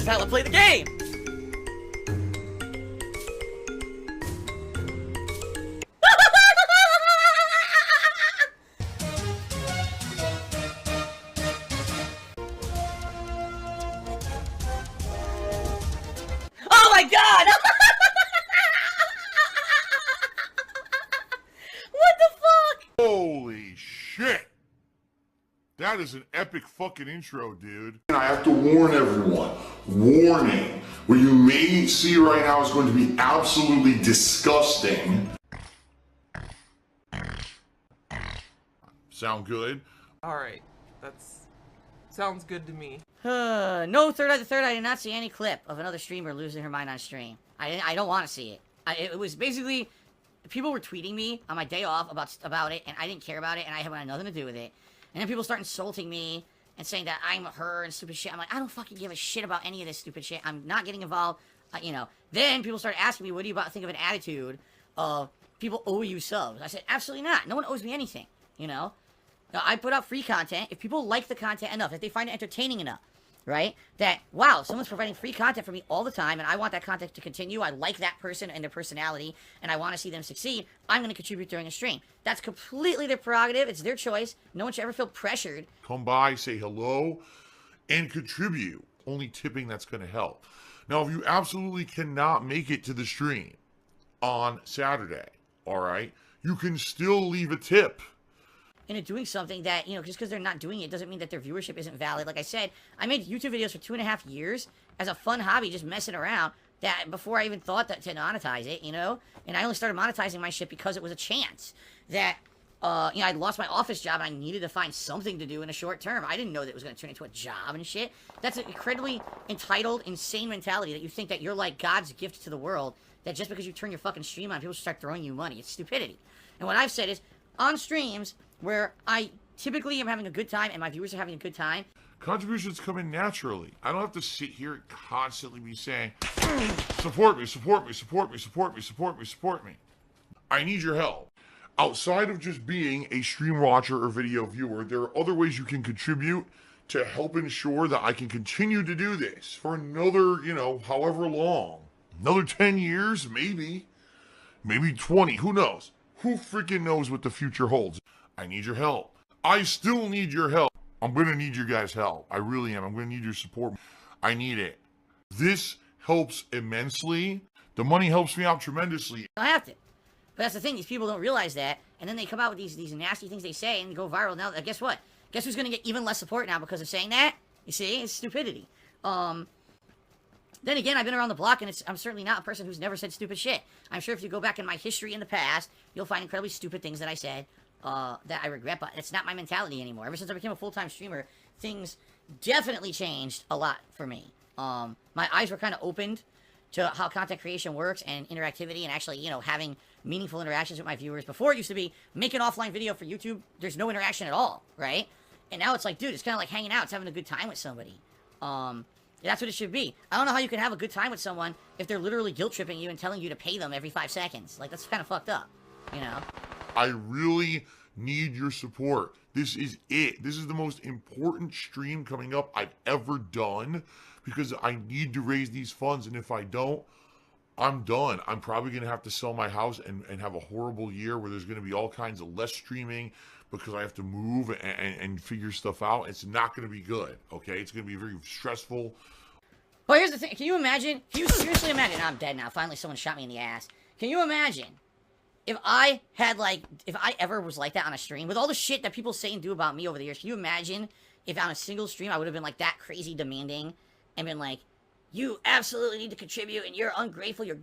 This is how I play the game! Oh my god! What the fuck? Holy shit! That is an epic fucking intro, dude. And I have to warn everyone, warning, what you may see right now is going to be absolutely disgusting. Sound good? Alright, sounds good to me. No, third eye, I did not see any clip of another streamer losing her mind on stream. I don't want to see it. It was basically, people were tweeting me on my day off about it, and I didn't care about it, and I had nothing to do with it. And then people start insulting me and saying that I'm her and stupid shit. I'm like, I don't fucking give a shit about any of this stupid shit. I'm not getting involved, you know. Then people start asking me, what do you think of an attitude of people owe you subs? I said, absolutely not. No one owes me anything, you know. Now, I put out free content. If people like the content enough, if they find it entertaining enough, right? That, wow, someone's providing free content for me all the time, and I want that content to continue. I like that person and their personality, and I want to see them succeed. I'm going to contribute during a stream. That's completely their prerogative. It's their choice. No one should ever feel pressured. Come by, say hello, and contribute. Only tipping that's going to help. Now, if you absolutely cannot make it to the stream on Saturday, all right, you can still leave a tip. Into doing something that, you know, just because they're not doing it doesn't mean that their viewership isn't valid. Like I said, I made YouTube videos for 2.5 years as a fun hobby, just messing around, that before I even thought that to monetize it, you know? And I only started monetizing my shit because it was a chance that, you know, I'd lost my office job and I needed to find something to do in a short term. I didn't know that it was going to turn into a job and shit. That's an incredibly entitled, insane mentality that you think that you're like God's gift to the world, that just because you turn your fucking stream on, people should start throwing you money. It's stupidity. And what I've said is, on streams where I typically am having a good time and my viewers are having a good time, Contributions come in naturally. I don't have to sit here and constantly be saying, support me, support me, support me, support me, support me, support me. I need your help. Outside of just being a stream watcher or video viewer, there are other ways you can contribute to help ensure that I can continue to do this for another, you know, however long. Another 10 years, maybe. Maybe 20, who knows? Who freaking knows what the future holds? I need your help. I still need your help. I'm going to need your guys' help. I really am. I'm going to need your support. I need it. This helps immensely. The money helps me out tremendously. I have to. But that's the thing, these people don't realize that, and then they come out with these nasty things they say and go viral. Now, guess what? Guess who's going to get even less support now because of saying that? You see? It's stupidity. Then again, I've been around the block, and I'm certainly not a person who's never said stupid shit. I'm sure if you go back in my history in the past, you'll find incredibly stupid things that I said that I regret, but it's not my mentality anymore. Ever since I became a full-time streamer, things definitely changed a lot for me. My eyes were kind of opened to how content creation works and interactivity and actually, you know, having meaningful interactions with my viewers. Before, it used to be make an offline video for YouTube. There's no interaction at all, right? And now it's like, dude, it's kind of like hanging out. It's having a good time with somebody. That's what it should be. I don't know how you can have a good time with someone if they're literally guilt-tripping you and telling you to pay them every 5 seconds. Like, that's kind of fucked up, you know? I really need your support. This is it. This is the most important stream coming up I've ever done because I need to raise these funds, and if I don't, I'm done. I'm probably going to have to sell my house and have a horrible year where there's going to be all kinds of less streaming because I have to move and figure stuff out. It's not going to be good, okay? It's going to be very stressful. Well, here's the thing. Can you imagine? Can you seriously imagine? I'm dead now. Finally, someone shot me in the ass. Can you imagine if I had, like, if I ever was like that on a stream? With all the shit that people say and do about me over the years, can you imagine if on a single stream I would have been, like, that crazy demanding and been like, you absolutely need to contribute and you're ungrateful, you're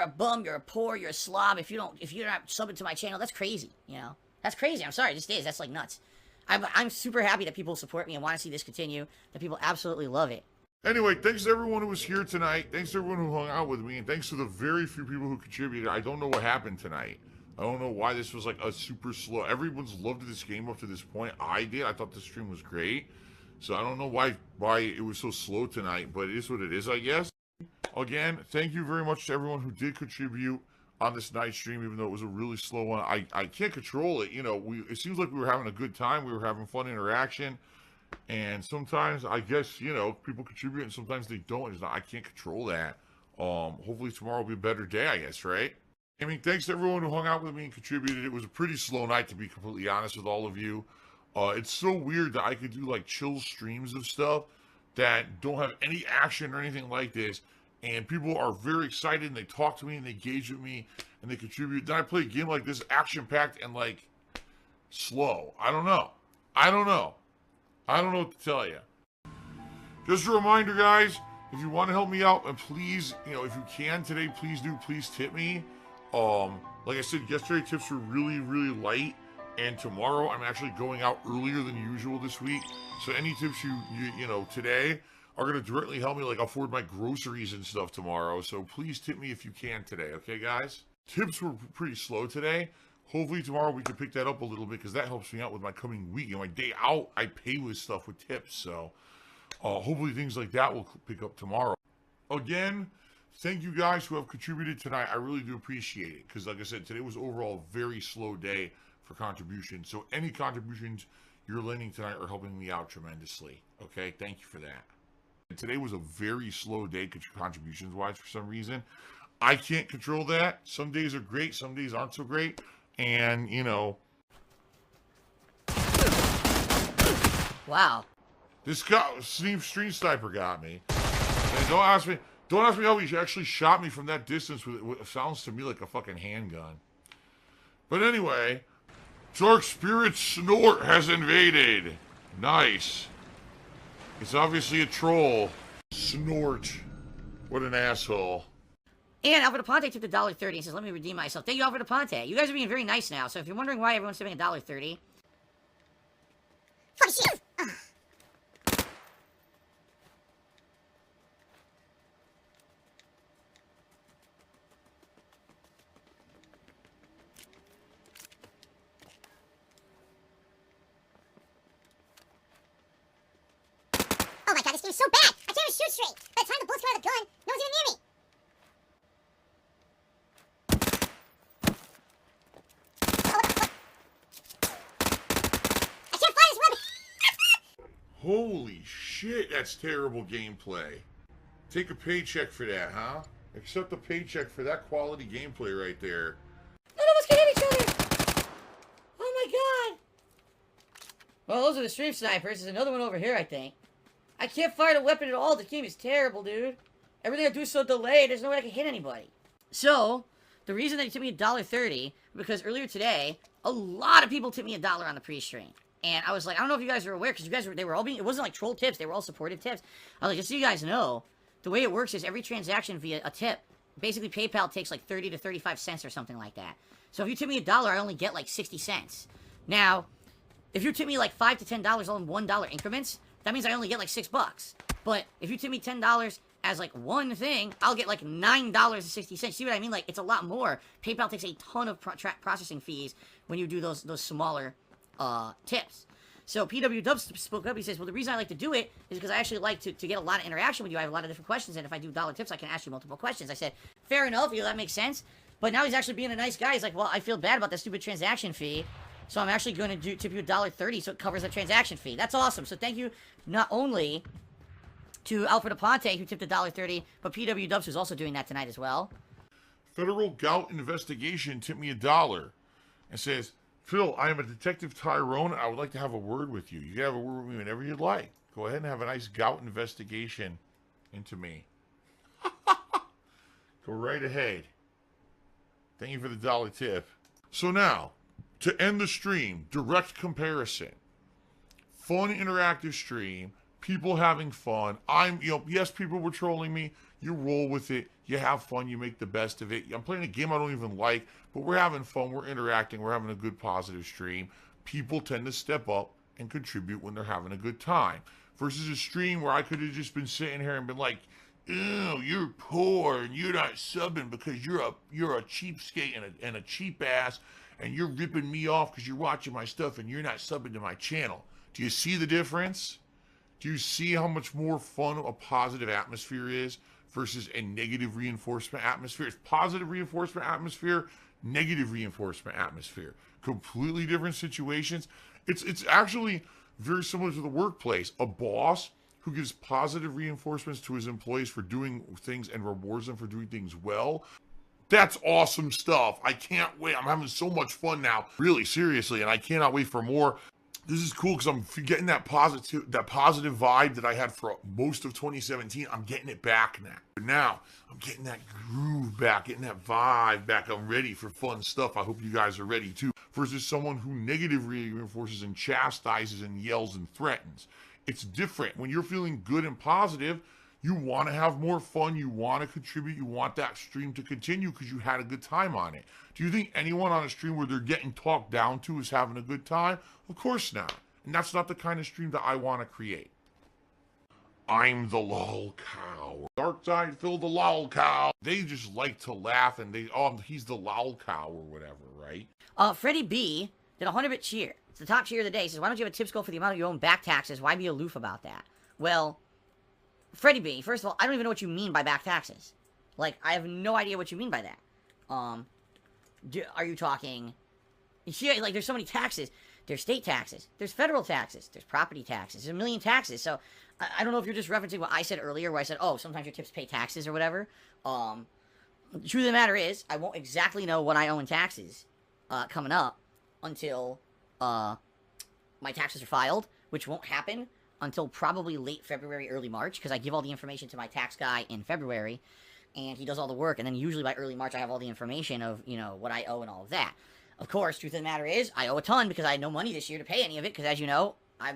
a bum, you're a poor, you're a slob, if you're not subbing to my channel? That's crazy, you know? That's crazy. I'm sorry, it just is. That's, like, nuts. I'm super happy that people support me and want to see this continue, that people absolutely love it. Anyway, thanks to everyone who was here tonight. Thanks to everyone who hung out with me. And thanks to the very few people who contributed. I don't know what happened tonight. I don't know why this was like a super slow. Everyone's loved this game up to this point. I did. I thought the stream was great. So I don't know why it was so slow tonight. But it is what it is, I guess. Again, thank you very much to everyone who did contribute on this night stream, even though it was a really slow one. I can't control it. You know, it seems like we were having a good time. We were having fun interaction. And sometimes, I guess, you know, people contribute and sometimes they don't. It's not, I can't control that. Hopefully tomorrow will be a better day, I guess, right? I mean, thanks to everyone who hung out with me and contributed. It was a pretty slow night, to be completely honest with all of you. It's so weird that I could do like chill streams of stuff that don't have any action or anything like this, and people are very excited and they talk to me and they engage with me and they contribute. Then I play a game like this, action-packed and like slow. I don't know. I don't know what to tell you. Just a reminder, guys, if you want to help me out, and please, you know, if you can today, please tip me. Like I said, yesterday tips were really, really light, and tomorrow I'm actually going out earlier than usual this week. So any tips you know today are going to directly help me like afford my groceries and stuff tomorrow. So please tip me if you can today, okay, guys? Tips were pretty slow today. Hopefully tomorrow we can pick that up a little bit because that helps me out with my coming week. And my day out, I pay with stuff with tips. So hopefully things like that will pick up tomorrow. Again, thank you guys who have contributed tonight. I really do appreciate it because, like I said, today was overall a very slow day for contributions. So any contributions you're lending tonight are helping me out tremendously. Okay, thank you for that. Today was a very slow day contributions-wise for some reason. I can't control that. Some days are great, some days aren't so great. And, you know... Wow. This guy, Stream Sniper got me. And don't ask me how he actually shot me from that distance with what sounds to me like a fucking handgun. But anyway, Dark Spirit Snort has invaded. Nice. It's obviously a troll. Snort. What an asshole. And Alfredo Ponte tipped $1.30 and says, let me redeem myself. Thank you, Alfredo Ponte. You guys are being very nice now. So if you're wondering why everyone's tipping $1.30... Fuck shit! Oh my god, this game's so bad! I can't even shoot straight! By the time the bullets come out of the gun, no one's even near me! Holy shit, that's terrible gameplay. Take a paycheck for that, huh? Accept a paycheck for that quality gameplay right there. None of us can hit each other! Oh my god! Well, those are the stream snipers. There's another one over here, I think. I can't fire the weapon at all. The game is terrible, dude. Everything I do is so delayed, there's no way I can hit anybody. So, the reason that he tipped me $1.30, because earlier today, a lot of people tipped me $1 on the pre-stream. And I was like, I don't know if you guys are aware, because they were all being, it wasn't like troll tips, they were all supportive tips. I was like, just so you guys know, the way it works is every transaction via a tip, basically PayPal takes like 30 to 35 cents or something like that. So if you tip me $1, I only get like 60 cents. Now, if you tip me like $5 to $10 all in $1 increments, that means I only get like $6. But if you tip me $10 as like one thing, I'll get like $9.60. See what I mean? Like, it's a lot more. PayPal takes a ton of processing fees when you do those smaller tips. So PW Dubs spoke up. He says, well, the reason I like to do it is because I actually like to get a lot of interaction with you. I have a lot of different questions, and if I do dollar tips, I can ask you multiple questions. I said, fair enough, you know, that makes sense. But now he's actually being a nice guy. He's like, well, I feel bad about that stupid transaction fee, so I'm actually going to tip you $1.30 so it covers the transaction fee. That's awesome. So thank you not only to Alfredo Ponte, who tipped $1.30, but PW Dubs, who's also doing that tonight as well. Federal gout investigation tipped me $1 and says, Phil, I am a Detective Tyrone. I would like to have a word with you. You can have a word with me whenever you'd like. Go ahead and have a nice gout investigation into me. Go right ahead. Thank you for the $1 tip. So now, to end the stream, direct comparison. Fun, interactive stream. People having fun. Yes, people were trolling me. You roll with it. You have fun. You make the best of it. I'm playing a game I don't even like, but we're having fun. We're interacting. We're having a good, positive stream. People tend to step up and contribute when they're having a good time. Versus a stream where I could have just been sitting here and been like, ew, you're poor and you're not subbing because you're a cheapskate and a cheap ass and you're ripping me off because you're watching my stuff and you're not subbing to my channel. Do you see the difference? Do you see how much more fun a positive atmosphere is versus a negative reinforcement atmosphere? It's positive reinforcement atmosphere, negative reinforcement atmosphere. Completely different situations. It's actually very similar to the workplace. A boss who gives positive reinforcements to his employees for doing things and rewards them for doing things well. That's awesome stuff. I can't wait. I'm having so much fun now, really seriously, and I cannot wait for more. This is cool because I'm getting that positive vibe that I had for most of 2017. I'm getting it back now. But now I'm getting that groove back, getting that vibe back. I'm ready for fun stuff. I hope you guys are ready too. Versus someone who negatively reinforces and chastises and yells and threatens. It's different. When you're feeling good and positive, you want to have more fun. You want to contribute. You want that stream to continue because you had a good time on it. Do you think anyone on a stream where they're getting talked down to is having a good time? Of course not. And that's not the kind of stream that I want to create. I'm the lol cow. Dark side, Phil the lol cow. They just like to laugh and he's the lol cow or whatever, right? Freddie B did a 100-bit cheer. It's the top cheer of the day. He says, why don't you have a tips goal for the amount of your own back taxes? Why be aloof about that? Well, Freddie B, first of all, I don't even know what you mean by back taxes. Like, I have no idea what you mean by that. Are you talking... Yeah, like, there's so many taxes. There's state taxes. There's federal taxes. There's property taxes. There's a million taxes. So, I don't know if you're just referencing what I said earlier, where I said, oh, sometimes your tips pay taxes or whatever. The truth of the matter is, I won't exactly know what I owe in taxes coming up until my taxes are filed, which won't happen until probably late February, early March, because I give all the information to my tax guy in February, and he does all the work, and then usually by early March I have all the information of, you know, what I owe and all of that. Of course, truth of the matter is, I owe a ton because I had no money this year to pay any of it, because as you know,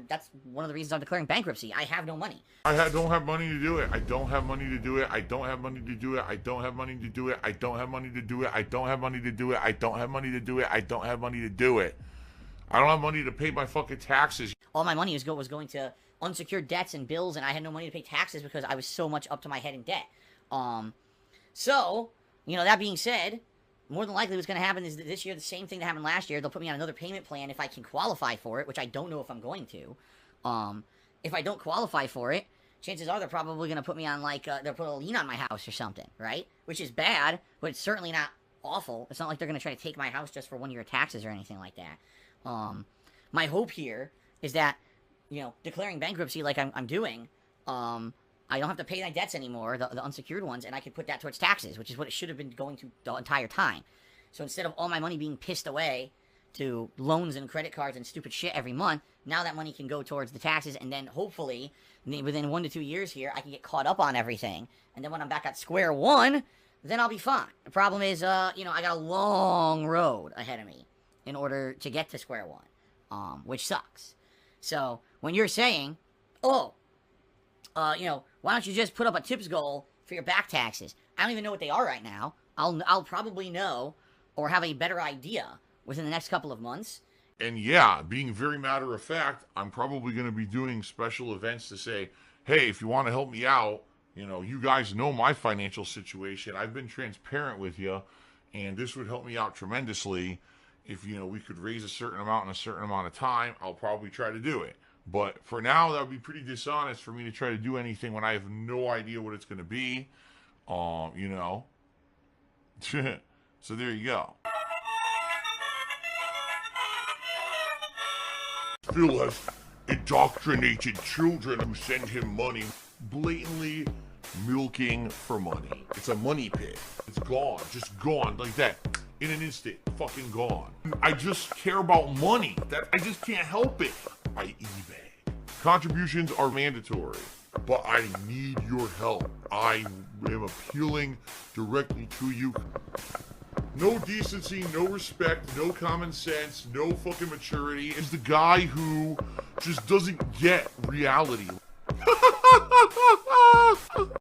that's one of the reasons I'm declaring bankruptcy. I have no money. Don't have money to do it. I don't have money to do it. I don't have money to do it. I don't have money to do it. I don't have money to do it. I don't have money to do it. I don't have money to do it. I don't have money to do it. I don't have money to pay my fucking taxes. All my money was going to unsecured debts and bills, and I had no money to pay taxes because I was so much up to my head in debt. So, you know, that being said, more than likely what's going to happen is that this year, the same thing that happened last year, they'll put me on another payment plan if I can qualify for it, which I don't know if I'm going to. If I don't qualify for it, chances are they're probably going to put me on, like, they'll put a lien on my house or something, right? Which is bad, but it's certainly not awful. It's not like they're going to try to take my house just for 1 year taxes or anything like that. My hope here is that, you know, declaring bankruptcy like I'm doing, I don't have to pay my debts anymore, the unsecured ones, and I can put that towards taxes, which is what it should have been going to the entire time. So instead of all my money being pissed away to loans and credit cards and stupid shit every month, now that money can go towards the taxes, and then hopefully, within 1 to 2 years here, I can get caught up on everything, and then when I'm back at square one, then I'll be fine. The problem is, you know, I got a long road ahead of me in order to get to square one, which sucks. So, when you're saying, oh, you know, why don't you just put up a tips goal for your back taxes? I don't even know what they are right now. I'll probably know or have a better idea within the next couple of months. And yeah, being very matter of fact, I'm probably going to be doing special events to say, hey, if you want to help me out, you know, you guys know my financial situation. I've been transparent with you, and this would help me out tremendously. If, you know, we could raise a certain amount in a certain amount of time, I'll probably try to do it. But for now, that would be pretty dishonest for me to try to do anything when I have no idea what it's going to be. You know. So there you go. Phil has indoctrinated children who send him money, blatantly milking for money. It's a money pit. It's gone. Just gone like that. In an instant. Fucking gone. I just care about money. I just can't help it. By eBay. Contributions are mandatory, but I need your help. I am appealing directly to you. No decency, no respect, no common sense, no fucking maturity. Is the guy who just doesn't get reality.